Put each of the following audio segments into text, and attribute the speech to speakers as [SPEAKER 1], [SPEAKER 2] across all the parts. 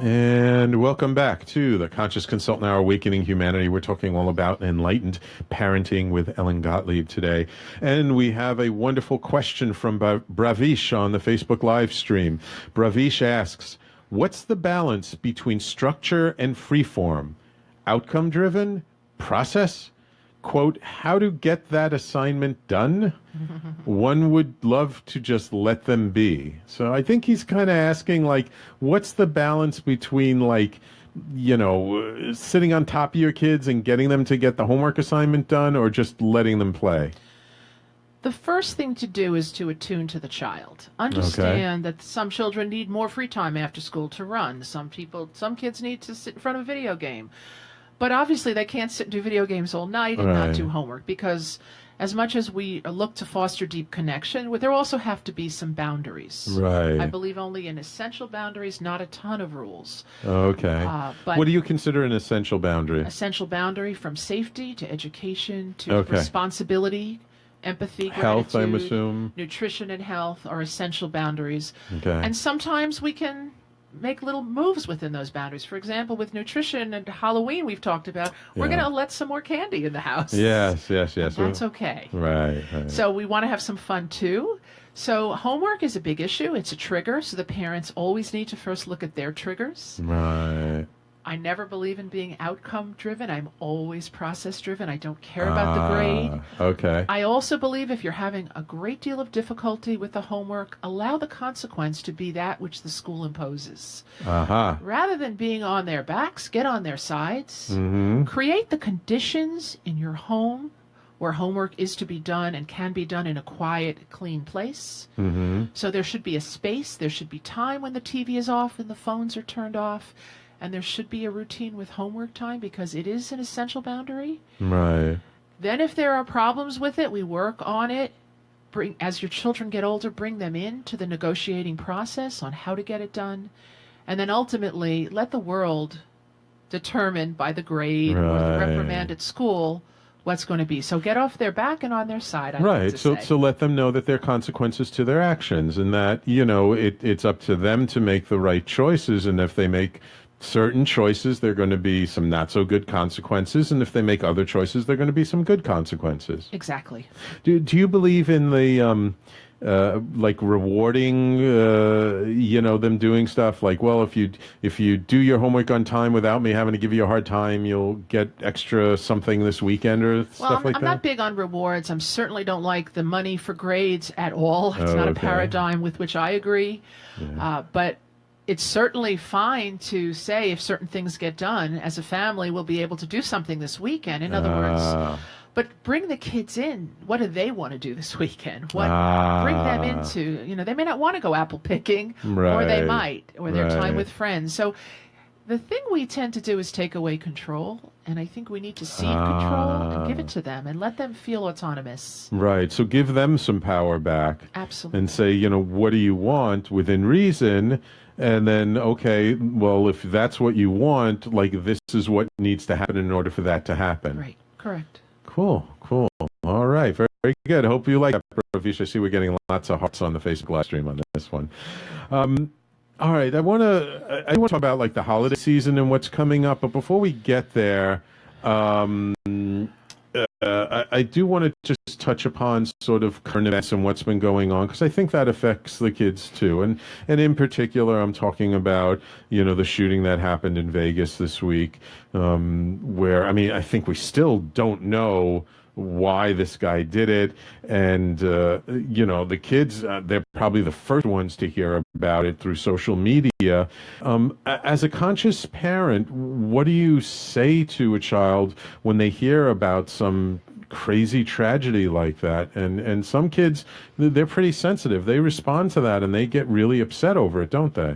[SPEAKER 1] And welcome back to the Conscious Consultant Hour, Awakening Humanity. We're talking all about enlightened parenting with Ellen Gottlieb today. And we have a wonderful question from Bravish on the Facebook live stream. Bravish asks, what's the balance between structure and freeform? Outcome-driven? Process? Quote, how to get that assignment done? One would love to just let them be. So I think he's kind of asking, like, what's the balance between, like, you know, sitting on top of your kids and getting them to get the homework assignment done, or just letting them play?
[SPEAKER 2] The first thing to do is to attune to the child. Understand that some children need more free time after school to run. Some kids need to sit in front of a video game. But obviously they can't sit and do video games all night and not do homework, because as much as we look to foster deep connection, there also have to be some boundaries.
[SPEAKER 1] Right.
[SPEAKER 2] I believe only in essential boundaries, not a ton of rules.
[SPEAKER 1] Okay.
[SPEAKER 2] But
[SPEAKER 1] what do you consider an essential boundary?
[SPEAKER 2] Essential boundary, from safety to education to responsibility, empathy,
[SPEAKER 1] health,
[SPEAKER 2] gratitude,
[SPEAKER 1] I'm assume.
[SPEAKER 2] Nutrition and health are essential boundaries.
[SPEAKER 1] Okay.
[SPEAKER 2] And sometimes we can make little moves within those boundaries. For example, with nutrition and Halloween we've talked about, we're going to let some more candy in the house.
[SPEAKER 1] Yes.
[SPEAKER 2] That's okay.
[SPEAKER 1] Right.
[SPEAKER 2] So we want to have some fun too. So homework is a big issue. It's a trigger. So the parents always need to first look at their triggers.
[SPEAKER 1] Right.
[SPEAKER 2] I never believe in being outcome driven. I'm always process driven. I don't care about the grade.
[SPEAKER 1] Okay.
[SPEAKER 2] I also believe if you're having a great deal of difficulty with the homework, allow the consequence to be that which the school imposes. Rather than being on their backs, get on their sides. Create the conditions in your home where homework is to be done and can be done in a quiet, clean place. So there should be a space. There should be time when the TV is off and the phones are turned off. And there should be a routine with homework time, because it is an essential boundary.
[SPEAKER 1] Right.
[SPEAKER 2] Then if there are problems with it, we work on it. As your children get older, bring them into the negotiating process on how to get it done. And then ultimately, let the world determine by the grade or the reprimand at school what's going to be. So get off their back and on their side, I like to say.
[SPEAKER 1] So let them know that there are consequences to their actions, and that, you know, it's up to them to make the right choices. And if they make certain choices, there are going to be some not so good consequences, and if they make other choices, there are going to be some good consequences.
[SPEAKER 2] Exactly.
[SPEAKER 1] Do you believe in the like rewarding, you know, them doing stuff like, well, if you do your homework on time without me having to give you a hard time, you'll get extra something this weekend, or stuff like that?
[SPEAKER 2] I'm not big on rewards. I certainly don't like the money for grades at all. It's not a paradigm with which I agree. But it's certainly fine to say, if certain things get done, as a family, we'll be able to do something this weekend. In other words, but bring the kids in. What do they want to do this weekend? Bring them into, you know, they may not want to go apple picking, or they might, or their time with friends. So the thing we tend to do is take away control, and I think we need to cede control and give it to them and let them feel autonomous.
[SPEAKER 1] Right. So give them some power back.
[SPEAKER 2] Absolutely.
[SPEAKER 1] And say, you know, what do you want within reason? And then, okay, well, if that's what you want, like, this is what needs to happen in order for that to happen.
[SPEAKER 2] Right. Correct.
[SPEAKER 1] Cool. All right. Very, very good. Hope you like that, Ravish. I see we're getting lots of hearts on the Facebook live stream on this one. All right. I want to talk about, like, the holiday season and what's coming up. But before we get there, I do want to just touch upon sort of current events and what's been going on, because I think that affects the kids too. And in particular, I'm talking about, you know, the shooting that happened in Vegas this week, where, I mean, I think we still don't know why this guy did it. And, you know, the kids, they're probably the first ones to hear about it through social media. As a conscious parent, what do you say to a child when they hear about some crazy tragedy like that? And some kids, they're pretty sensitive. They respond to that and they get really upset over it, don't they?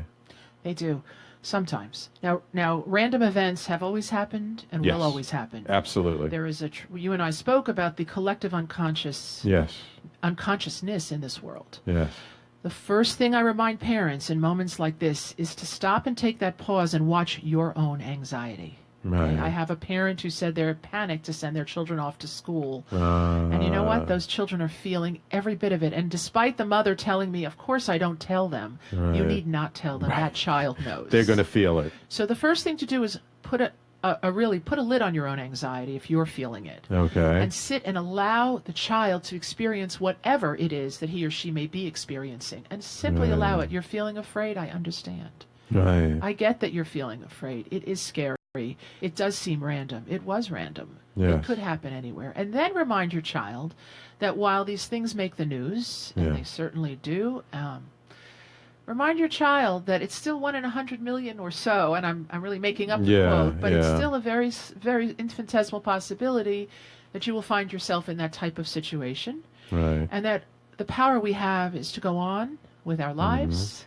[SPEAKER 2] They do. Sometimes. Now, random events have always happened and will always happen.
[SPEAKER 1] Absolutely.
[SPEAKER 2] There is you and I spoke about the collective unconsciousness in this world.
[SPEAKER 1] Yes.
[SPEAKER 2] The first thing I remind parents in moments like this is to stop and take that pause and watch your own anxiety.
[SPEAKER 1] Right.
[SPEAKER 2] I have a parent who said they're panicked to send their children off to school. And you know what? Those children are feeling every bit of it. And despite the mother telling me, of course I don't tell them, you need not tell them. That child knows.
[SPEAKER 1] They're going to feel it.
[SPEAKER 2] So the first thing to do is put a lid on your own anxiety if you're feeling it.
[SPEAKER 1] Okay.
[SPEAKER 2] And sit and allow the child to experience whatever it is that he or she may be experiencing. And simply allow it. You're feeling afraid. I understand.
[SPEAKER 1] Right.
[SPEAKER 2] I get that you're feeling afraid. It is scary. It does seem random. It was random.
[SPEAKER 1] Yes.
[SPEAKER 2] It could happen anywhere. And then remind your child that while these things make the news, and they certainly do, remind your child that it's still 1 in 100 million or so, and I'm really making up the quote, but it's still a very, very infinitesimal possibility that you will find yourself in that type of situation.
[SPEAKER 1] Right.
[SPEAKER 2] And that the power we have is to go on with our lives,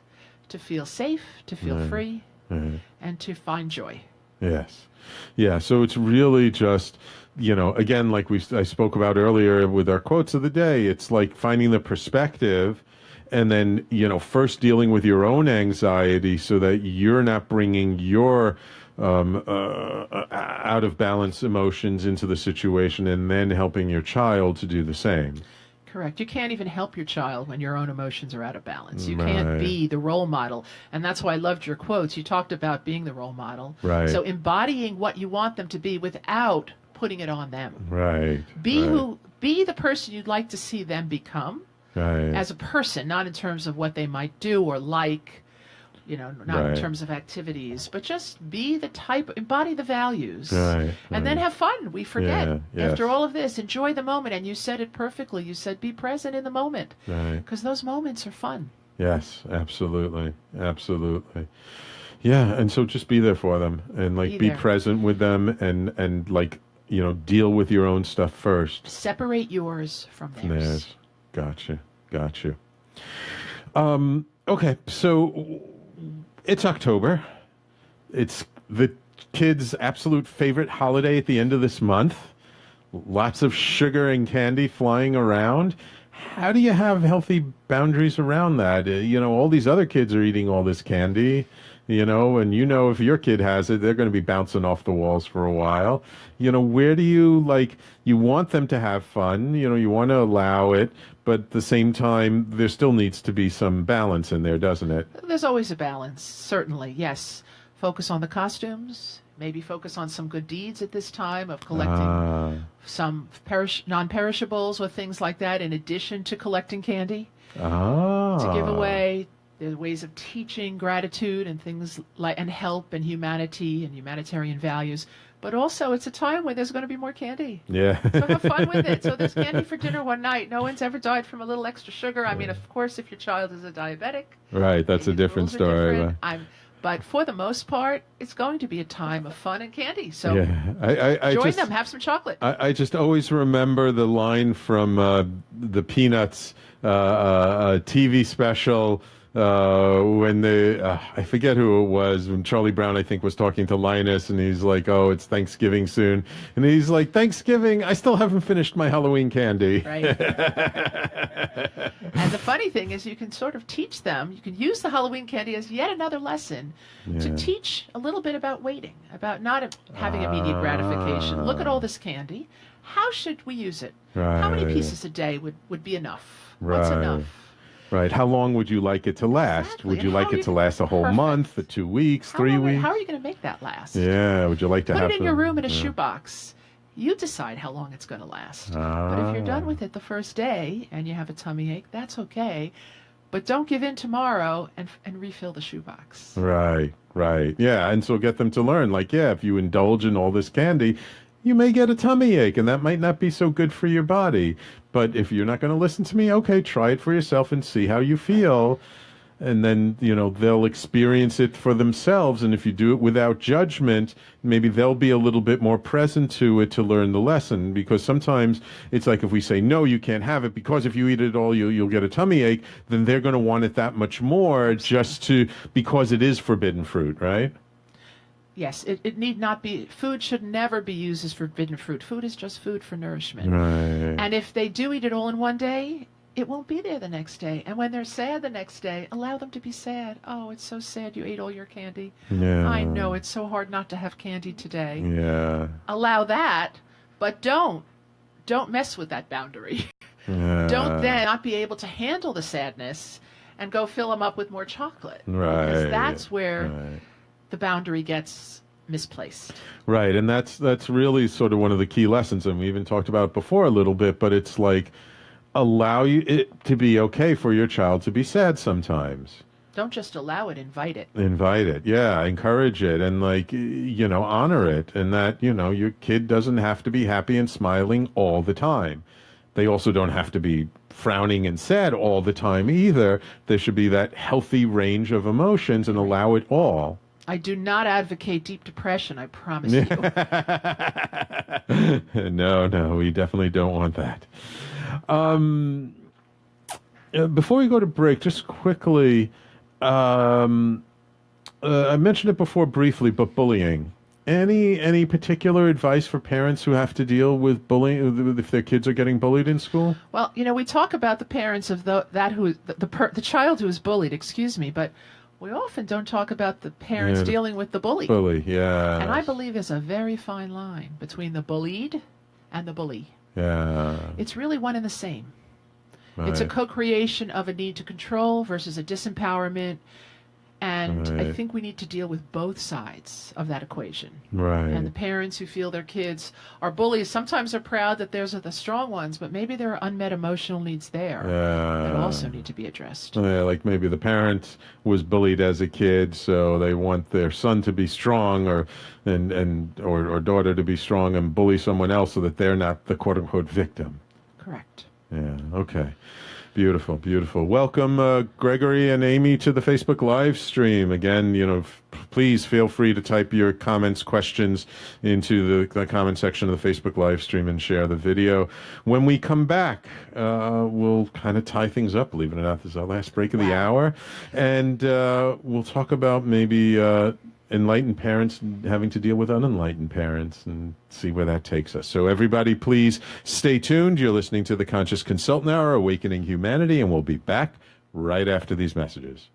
[SPEAKER 2] to feel safe, to feel free, and to find joy.
[SPEAKER 1] Yes. Yeah. So it's really just, again, like I spoke about earlier with our quotes of the day, it's like finding the perspective and then, first dealing with your own anxiety so that you're not bringing your out of balance emotions into the situation and then helping your child to do the same.
[SPEAKER 2] Correct. You can't even help your child when your own emotions are out of balance. You can't be the role model. And that's why I loved your quotes. You talked about being the role model.
[SPEAKER 1] Right.
[SPEAKER 2] So embodying what you want them to be without putting it on them.
[SPEAKER 1] Right.
[SPEAKER 2] Be the person you'd like to see them become as a person, not in terms of what they might do or like, not in terms of activities, but just be the type, embody the values, and then have fun. We forget. After all of this, enjoy the moment. And you said it perfectly. You said be present in the moment, because those moments are fun. Yes,
[SPEAKER 1] absolutely. Absolutely. Yeah, and so just be there for them and be present with them and deal with your own stuff first.
[SPEAKER 2] Separate yours from theirs.
[SPEAKER 1] Gotcha. Okay, so it's October. It's the kids' absolute favorite holiday at the end of this month. Lots of sugar and candy flying around. How do you have healthy boundaries around that? All these other kids are eating all this candy, and if your kid has it, they're going to be bouncing off the walls for a while. Where do you want them to have fun, you want to allow it, but at the same time, there still needs to be some balance in there, doesn't it?
[SPEAKER 2] There's always a balance, certainly, yes. Focus on the costumes, maybe focus on some good deeds at this time of collecting some non-perishables or things like that, in addition to collecting candy to give away. There's ways of teaching gratitude and things and help and humanity and humanitarian values. But also, it's a time when there's going to be more candy.
[SPEAKER 1] Yeah.
[SPEAKER 2] So have fun with it. So there's candy for dinner one night. No one's ever died from a little extra sugar. I mean, of course, if your child is a diabetic.
[SPEAKER 1] Right, that's a different story.
[SPEAKER 2] But for the most part, it's going to be a time of fun and candy. So
[SPEAKER 1] join
[SPEAKER 2] them. Have some chocolate.
[SPEAKER 1] I just always remember the line from the Peanuts TV special when I forget who it was, when Charlie Brown, I think, was talking to Linus, and he's like, oh, it's Thanksgiving soon. And he's like, Thanksgiving? I still haven't finished my Halloween candy.
[SPEAKER 2] Right. And the funny thing is you can sort of teach them, you can use the Halloween candy as yet another lesson to teach a little bit about waiting, about not having immediate gratification. Look at all this candy. How should we use it?
[SPEAKER 1] Right.
[SPEAKER 2] How many pieces a day would be enough? What's enough?
[SPEAKER 1] Right. How long would you like it to last?
[SPEAKER 2] Exactly.
[SPEAKER 1] Would you like it to last a whole month, 2 weeks, 3 weeks?
[SPEAKER 2] How are you going to make that last?
[SPEAKER 1] Yeah. Would you like to
[SPEAKER 2] put
[SPEAKER 1] have
[SPEAKER 2] it in your room in a shoebox? You decide how long it's going to last. But if you're done with it the first day and you have a tummy ache, that's okay. But don't give in tomorrow and refill the shoebox.
[SPEAKER 1] Right. Yeah. And so get them to learn, if you indulge in all this candy, you may get a tummy ache, and that might not be so good for your body. But if you're not going to listen to me, okay, try it for yourself and see how you feel. And then, they'll experience it for themselves. And if you do it without judgment, maybe they'll be a little bit more present to it to learn the lesson. Because sometimes it's like if we say, no, you can't have it, because if you eat it all, you'll get a tummy ache, then they're going to want it that much more because it is forbidden fruit, right?
[SPEAKER 2] Yes, it need not be. Food should never be used as forbidden fruit. Food is just food for nourishment.
[SPEAKER 1] Right.
[SPEAKER 2] And if they do eat it all in one day, it won't be there the next day. And when they're sad the next day, allow them to be sad. Oh, it's so sad you ate all your candy.
[SPEAKER 1] Yeah.
[SPEAKER 2] I know, it's so hard not to have candy today.
[SPEAKER 1] Yeah.
[SPEAKER 2] Allow that, but don't mess with that boundary.
[SPEAKER 1] Yeah.
[SPEAKER 2] Don't then not be able to handle the sadness and go fill them up with more chocolate.
[SPEAKER 1] Right.
[SPEAKER 2] Because that's where the boundary gets misplaced.
[SPEAKER 1] Right, and that's really sort of one of the key lessons, and we even talked about it before a little bit, but it's like, allow it to be okay for your child to be sad sometimes.
[SPEAKER 2] Don't just allow it, invite it.
[SPEAKER 1] Invite it, yeah, encourage it, and honor it, and that, your kid doesn't have to be happy and smiling all the time. They also don't have to be frowning and sad all the time either. There should be that healthy range of emotions and allow it all.
[SPEAKER 2] I do not advocate deep depression, I promise you.
[SPEAKER 1] No, we definitely don't want that. Before we go to break, just quickly, I mentioned it before briefly, but bullying. Any particular advice for parents who have to deal with bullying if their kids are getting bullied in school?
[SPEAKER 2] Well, we talk about the parents of the child who is bullied, but we often don't talk about the parents dealing with the bully.
[SPEAKER 1] Bully, yeah.
[SPEAKER 2] And I believe there's a very fine line between the bullied and the bully.
[SPEAKER 1] Yeah.
[SPEAKER 2] It's really one and the same.
[SPEAKER 1] Right.
[SPEAKER 2] It's a co-creation of a need to control versus a disempowerment. And I think we need to deal with both sides of that equation.
[SPEAKER 1] Right.
[SPEAKER 2] And the parents who feel their kids are bullies sometimes are proud that those are the strong ones, but maybe there are unmet emotional needs there that also need to be addressed.
[SPEAKER 1] Yeah, like maybe the parent was bullied as a kid, so they want their son to be strong or daughter to be strong and bully someone else so that they're not the quote-unquote victim.
[SPEAKER 2] Correct.
[SPEAKER 1] Yeah, okay. Beautiful, beautiful. Welcome, Gregory and Amy, to the Facebook live stream. Again, please feel free to type your comments, questions into the comment section of the Facebook live stream and share the video. When we come back, we'll kind of tie things up, believe it or not. This is our last break of the hour. And we'll talk about maybe enlightened parents having to deal with unenlightened parents and see where that takes us. So everybody, please stay tuned. You're listening to the Conscious Consultant Hour, Awakening Humanity, and we'll be back right after these messages.